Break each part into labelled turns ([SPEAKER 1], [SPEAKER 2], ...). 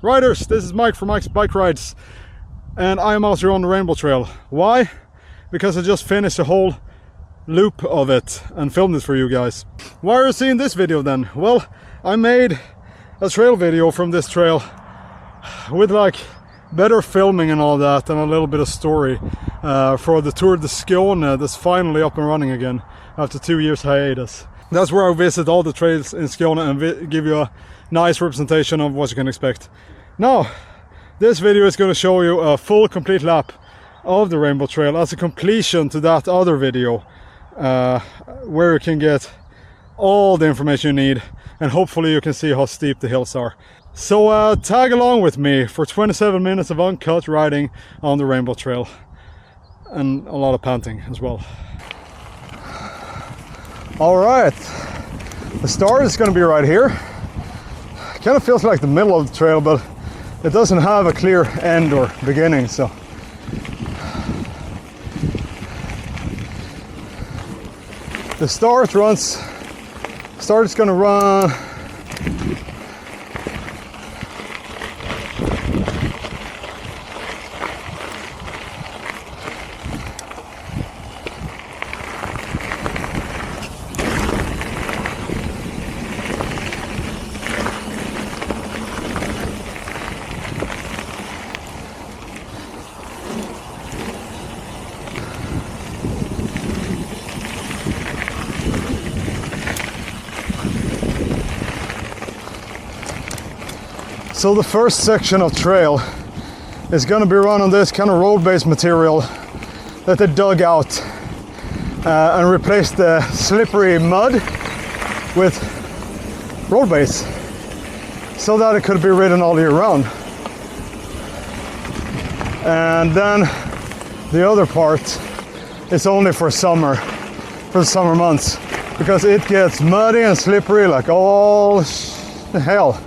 [SPEAKER 1] Riders, this is Mike from Mike's Bike Rides, and I am out here on the Rainbow Trail. Why? Because I just finished a whole loop of it and filmed it for you guys. Why are you seeing this video then? Well, I made a trail video from this trail with like better filming and all that, and a little bit of story for the Tour de Skåne that's finally up and running again after 2 years hiatus. That's where I visit all the trails in Skåne and give you a nice representation of what you can expect. Now, this video is going to show you a full complete lap of the Rainbow Trail as a completion to that other video where you can get all the information you need, and hopefully you can see how steep the hills are. So tag along with me for 27 minutes of uncut riding on the Rainbow Trail, and a lot of panting as well. Alright, the start is going to be right here. Kind of feels like the middle of the trail, but it doesn't have a clear end or beginning, so the start is going to run So the first section of trail is going to be run on this kind of road-based material that they dug out and replaced the slippery mud with road base so that it could be ridden all year round. And then the other part is only for summer, for the summer months, because it gets muddy and slippery like all hell.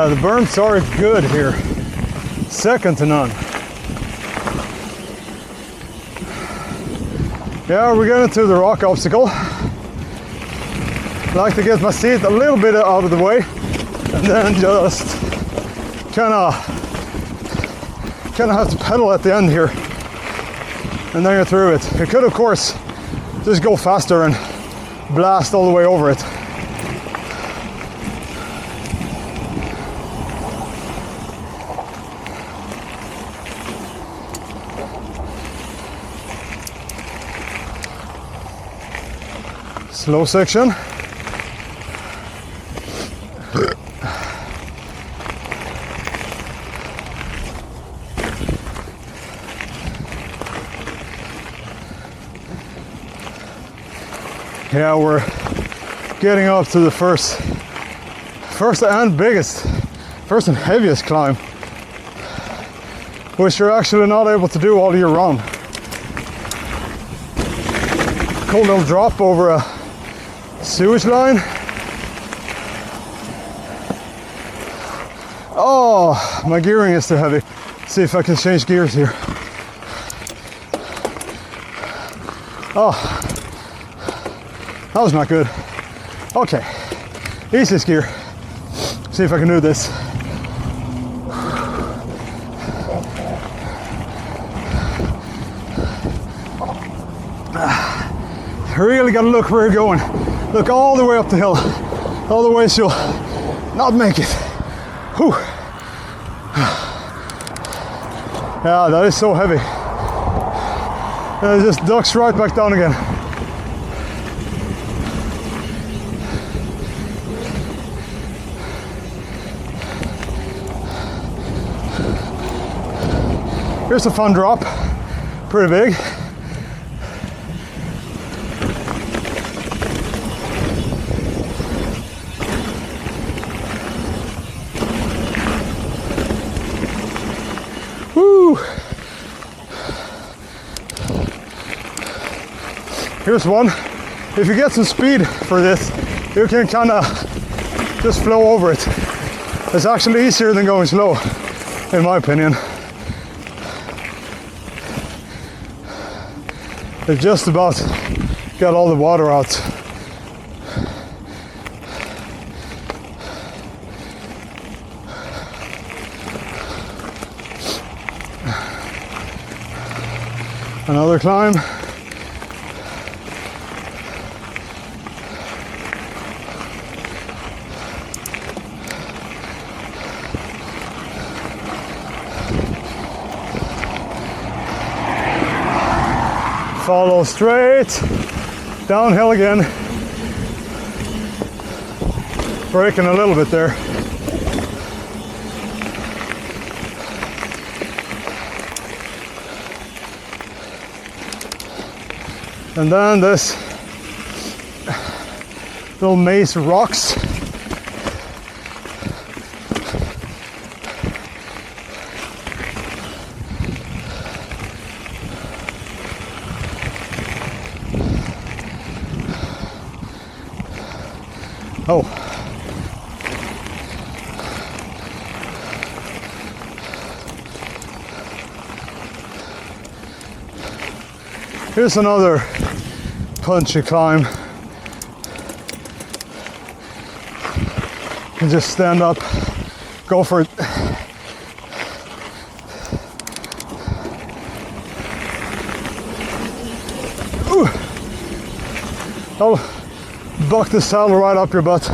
[SPEAKER 1] The berms are good here, second to none. Yeah, we're getting to the rock obstacle. I like to get my seat a little bit out of the way and then just kind of have to pedal at the end here, and then you're through it. You could of course just go faster and blast all the way over it. Slow section. Yeah, we're getting up to the first and heaviest climb, which you're actually not able to do all year round. Cool little drop over a sewage line. Oh, my gearing is too heavy. Let's see if I can change gears here. Oh, that was not good. Okay, easiest gear. See if I can do this. Really gotta look where you're going. Look all the way up the hill. Otherwise you'll not make it. Whew. Yeah, that is so heavy. And it just ducks right back down again. Here's a fun drop. Pretty big. Here's one. If you get some speed for this, you can kind of just flow over it. It's actually easier than going slow, in my opinion. It just about got all the water out. Another climb. Follow straight, downhill again. Braking a little bit there. And then this little maze of rocks. Oh. Here's another punchy climb. You can just stand up, go for it. Ooh. I'll buck the saddle right up your butt.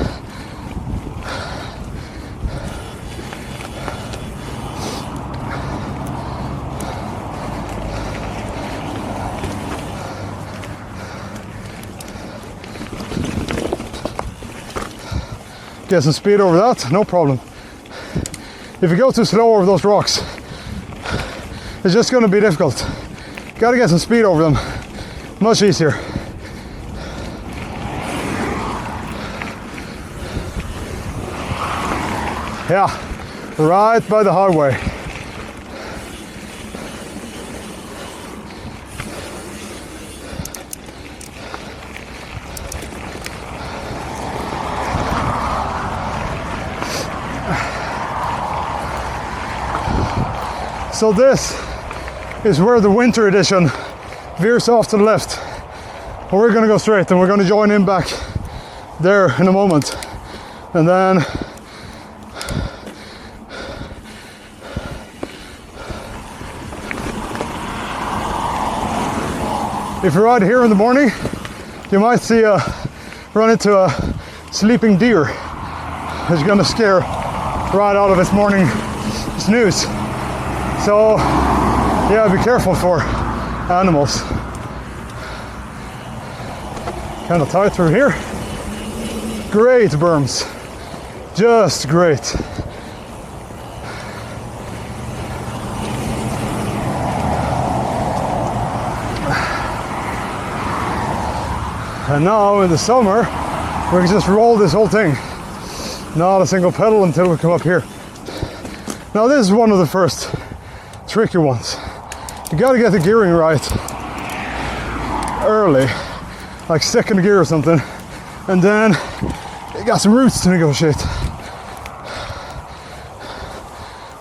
[SPEAKER 1] Get some speed over that, no problem. If you go too slow over those rocks, it's just going to be difficult. Gotta get some speed over them. Much easier. Yeah, right by the highway. So this is where the winter edition veers off to the left. We're gonna go straight and we're gonna join in back there in a moment. And then if you're out here in the morning, you might see run into a sleeping deer. It's gonna scare right out of its morning snooze. So yeah, be careful for animals. Kind of tight through here. Great berms, just great. And now in the summer, we can just roll this whole thing. Not a single pedal until we come up here. Now this is one of the first tricky ones. You gotta get the gearing right early, like second gear or something. And then you got some roots to negotiate.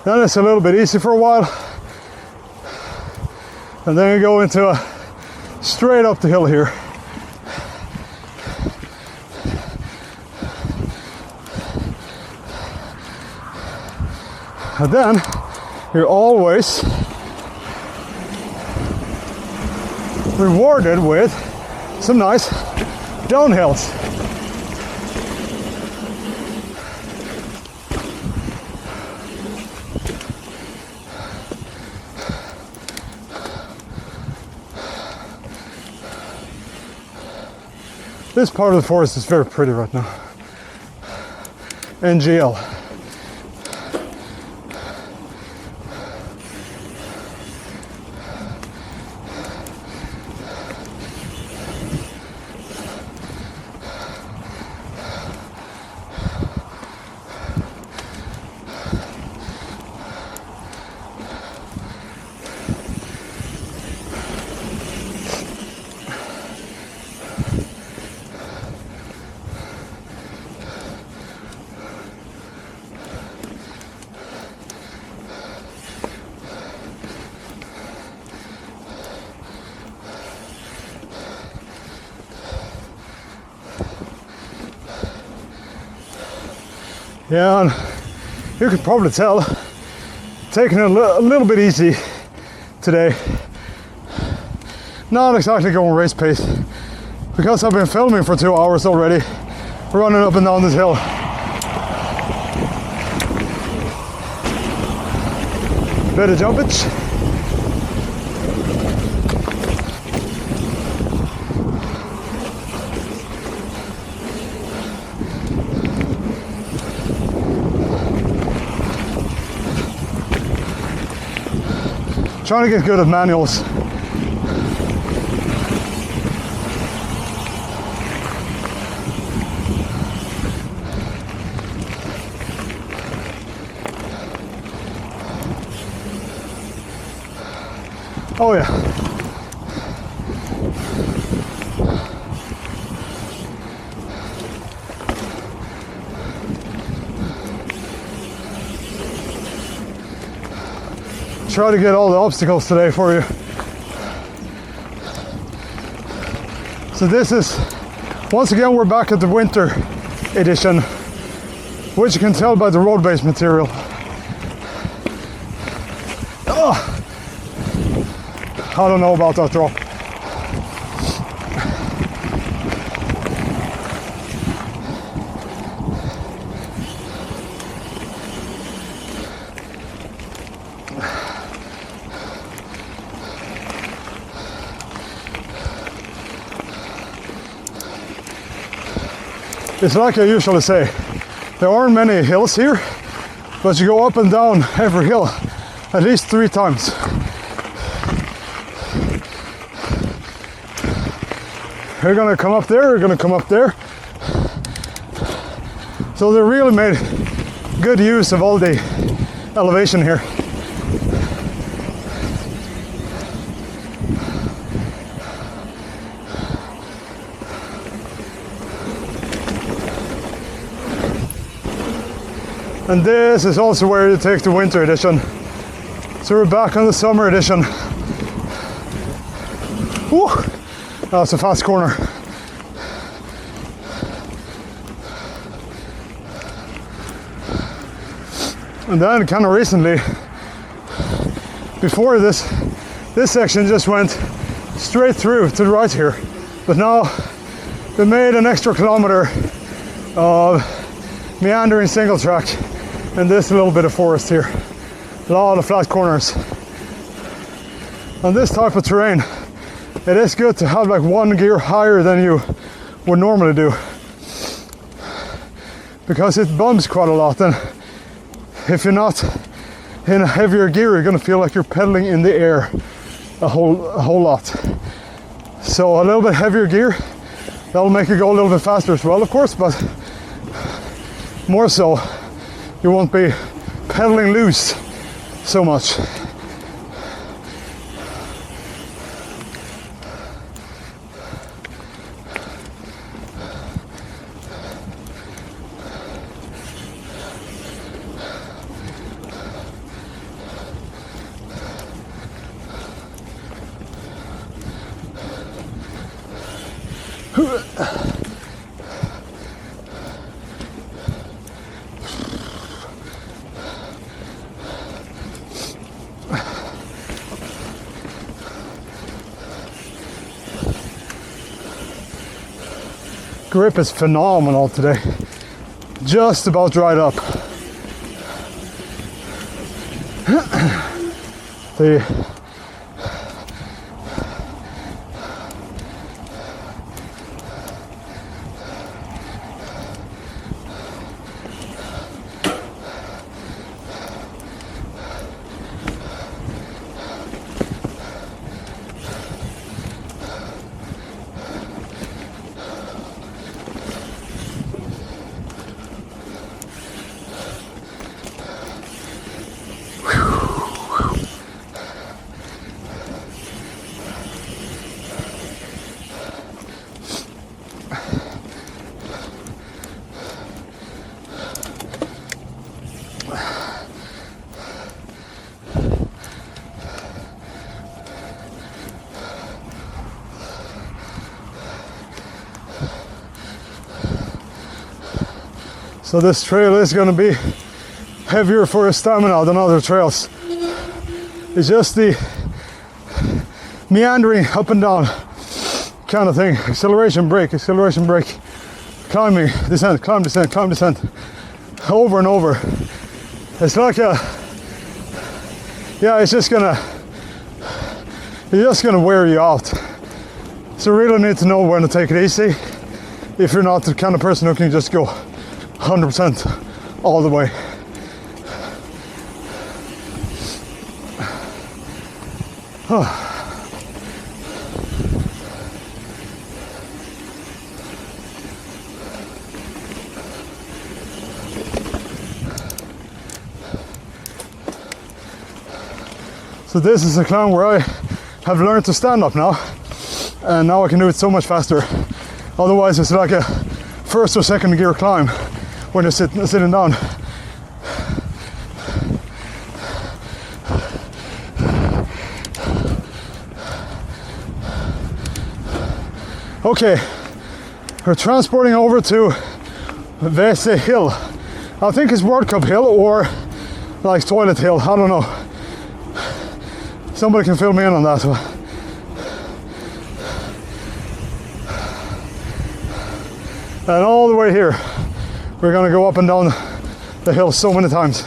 [SPEAKER 1] Then it's a little bit easy for a while. And then you go into a straight up the hill here. And then you're always rewarded with some nice downhills. This part of the forest is very pretty right now. NGL. Yeah, and you can probably tell, taking it a little bit easy today. Not exactly going race pace, because I've been filming for 2 hours already, running up and down this hill. Bit of jumpage. Trying to get good at manuals. Oh yeah. Try to get all the obstacles today for you. So this is, once again, we're back at the winter edition, which you can tell by the road-based material. Oh, I don't know about that drop. It's like I usually say, there aren't many hills here, but you go up and down every hill at least 3 times. You're gonna come up there, you're gonna come up there. So they really made good use of all the elevation here. And this is also where you take the winter edition. So we're back on the summer edition. Woo! That's a fast corner. And then kind of recently, before this section just went straight through to the right here. But now they made an extra kilometer of meandering single track and this little bit of forest here. A lot of flat corners. On this type of terrain, it is good to have like 1 gear higher than you would normally do, because it bumps quite a lot, and if you're not in a heavier gear, you're gonna feel like you're pedaling in the air a whole lot. So a little bit heavier gear, that'll make it go a little bit faster as well, of course, but more so, you won't be pedaling loose so much. Grip is phenomenal today. Just about dried up. So this trail is going to be heavier for your stamina than other trails. It's just the meandering up and down kind of thing. Acceleration, brake, climbing, descent, climb, descent, climb, descent, over and over. It's like it's just gonna wear you out. So you really need to know when to take it easy if you're not the kind of person who can just go 100% all the way. So this is a climb where I have learned to stand up now, and now I can do it so much faster. Otherwise it's like a first or second gear climb when you're sitting down. Okay, we're transporting over to Vese Hill. I think it's World Cup Hill or like Toilet Hill, I don't know. Somebody can fill me in on that one. And all the way here, we're gonna go up and down the hill so many times.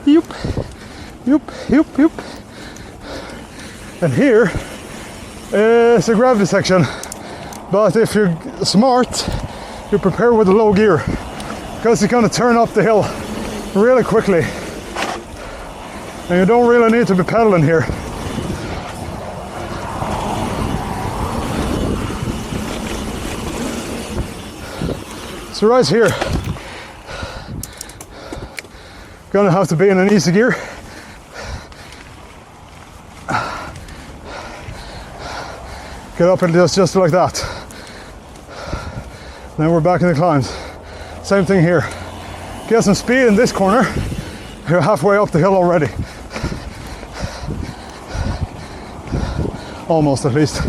[SPEAKER 1] Yoop, yoop, yoop, yoop. And here is a gravity section. But if you're smart, you prepare with a low gear because it's going to turn up the hill really quickly. And you don't really need to be pedaling here. So right here, going to have to be in an easy gear. Get up and just like that. Then we're back in the climbs. Same thing here. Get some speed in this corner. You're halfway up the hill already. Almost, at least.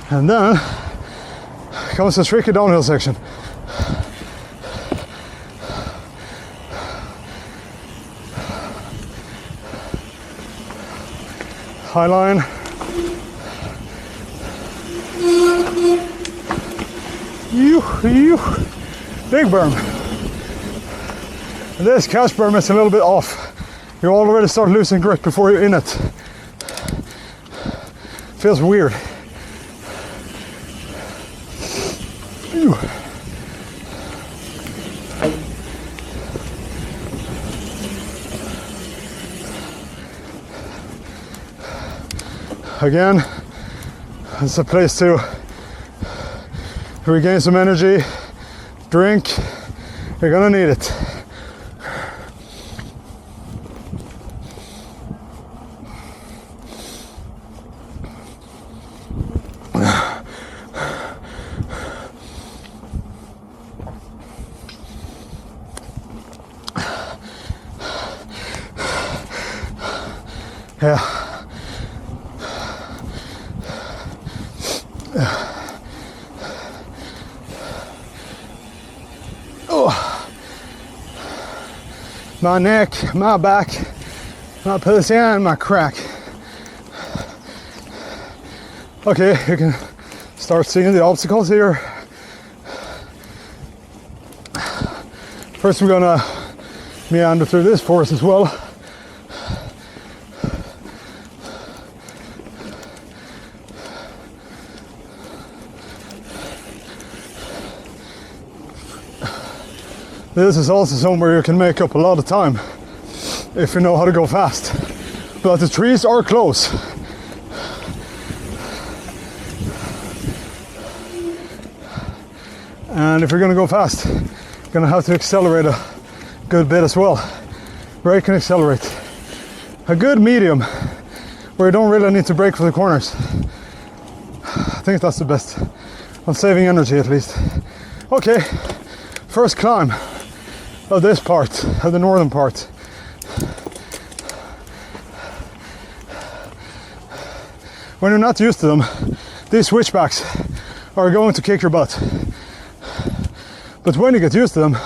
[SPEAKER 1] And then comes the tricky downhill section. High line. Big berm. And this catch berm is a little bit off. You already start losing grip before you're in it. Feels weird. Ew. Again, it's a place to regain some energy, drink. You're gonna need it. Yeah. Oh. My neck, my back, my pussy and my crack. Okay, you can start seeing the obstacles here. First we're gonna meander through this forest as well. This is also somewhere you can make up a lot of time if you know how to go fast. But the trees are close. And if you're gonna go fast, you're gonna have to accelerate a good bit as well. Brake and accelerate. a good medium where you don't really need to brake for the corners. I think that's the best on saving energy at least. Okay, first climb of this part, of the northern part. When you're not used to them, these switchbacks are going to kick your butt. But when you get used to them,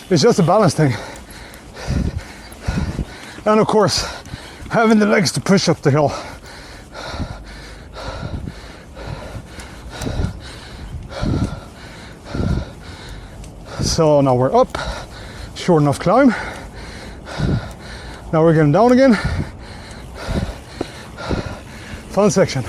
[SPEAKER 1] it's just a balance thing. And of course, having the legs to push up the hill. So now we're up, short enough climb. Now we're getting down again. Fun section.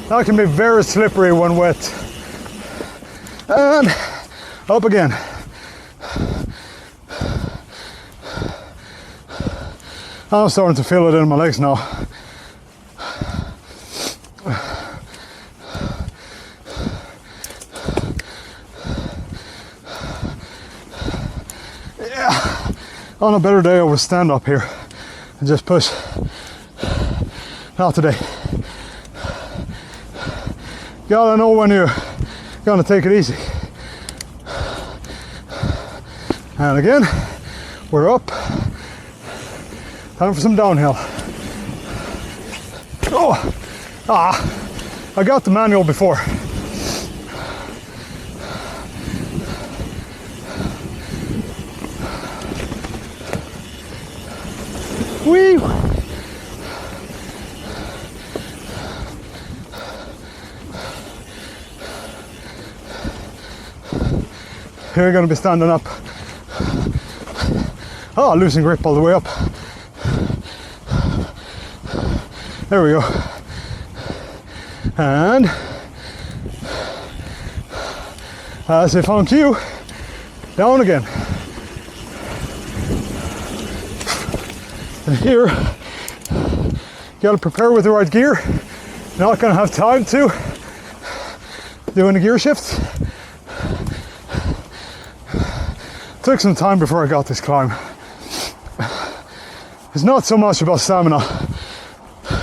[SPEAKER 1] That can be very slippery when wet. And up again. I'm starting to feel it in my legs now. Yeah, on a better day I would stand up here and just push. Not today. You gotta know when you're gonna take it easy. And again, we're up. Time for some downhill. Oh, I got the manual before. Whee! Here you're going to be standing up. Oh, losing grip all the way up. There we go. And as if on cue, down again. And here, you gotta prepare with the right gear. You're not gonna have time to do any gear shifts. Took some time before I got this climb. It's not so much about stamina,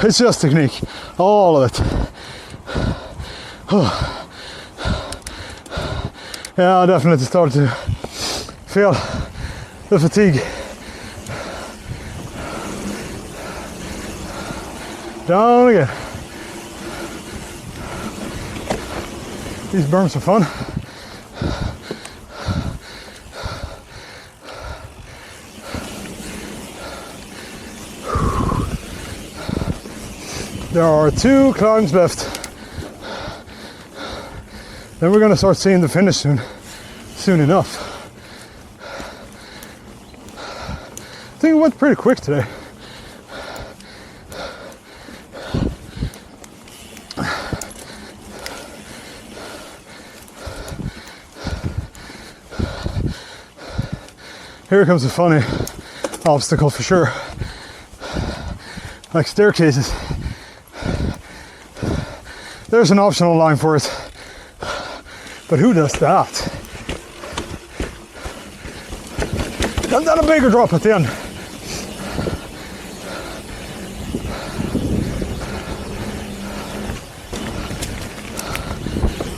[SPEAKER 1] it's just technique, all of it. Yeah, I definitely started to feel the fatigue. Down again. These berms are fun. There are 2 climbs left. Then we're gonna start seeing the finish soon enough. I think it went pretty quick today. Here comes a funny obstacle for sure. Like staircases. There's an optional line for it. But who does that? And then a bigger drop at the end.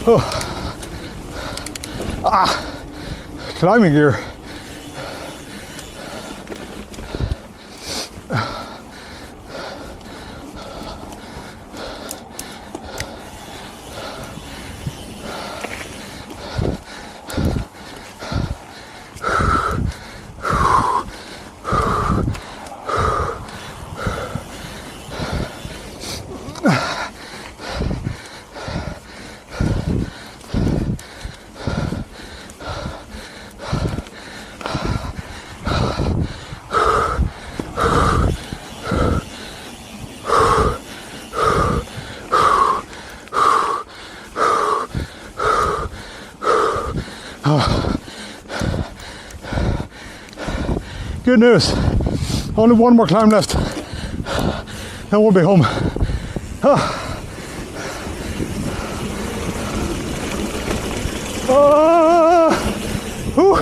[SPEAKER 1] Oh. Climbing gear. Good news, only one more climb left, then we'll be home. Oh, whew.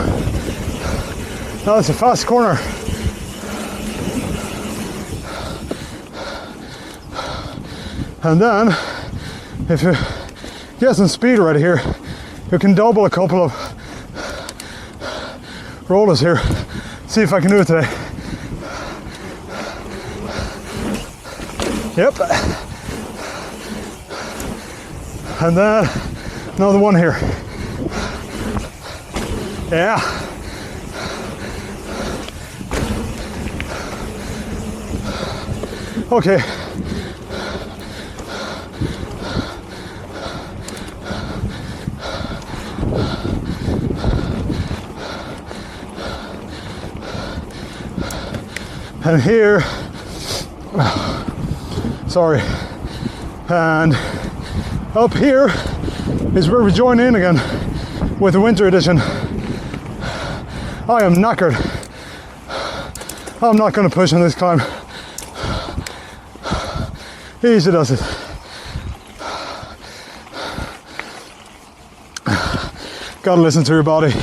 [SPEAKER 1] That was a fast corner. And then, if you get some speed right here, you can double a couple of rollers here. See if I can do it today. Yep. And then another one here. Yeah. Okay. And here, sorry, and up here is where we join in again with the winter edition. I am knackered. I'm not going to push on this climb. Easy does it. Gotta listen to your body.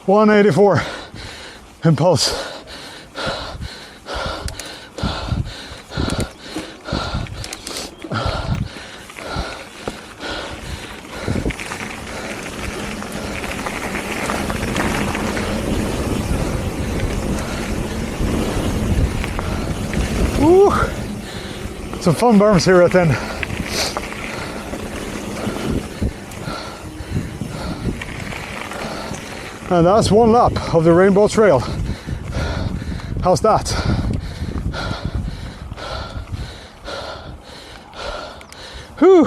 [SPEAKER 1] $184 impulse. Woo! Some fun berms here at the end. And that's one lap of the Rainbow Trail. How's that? Whew.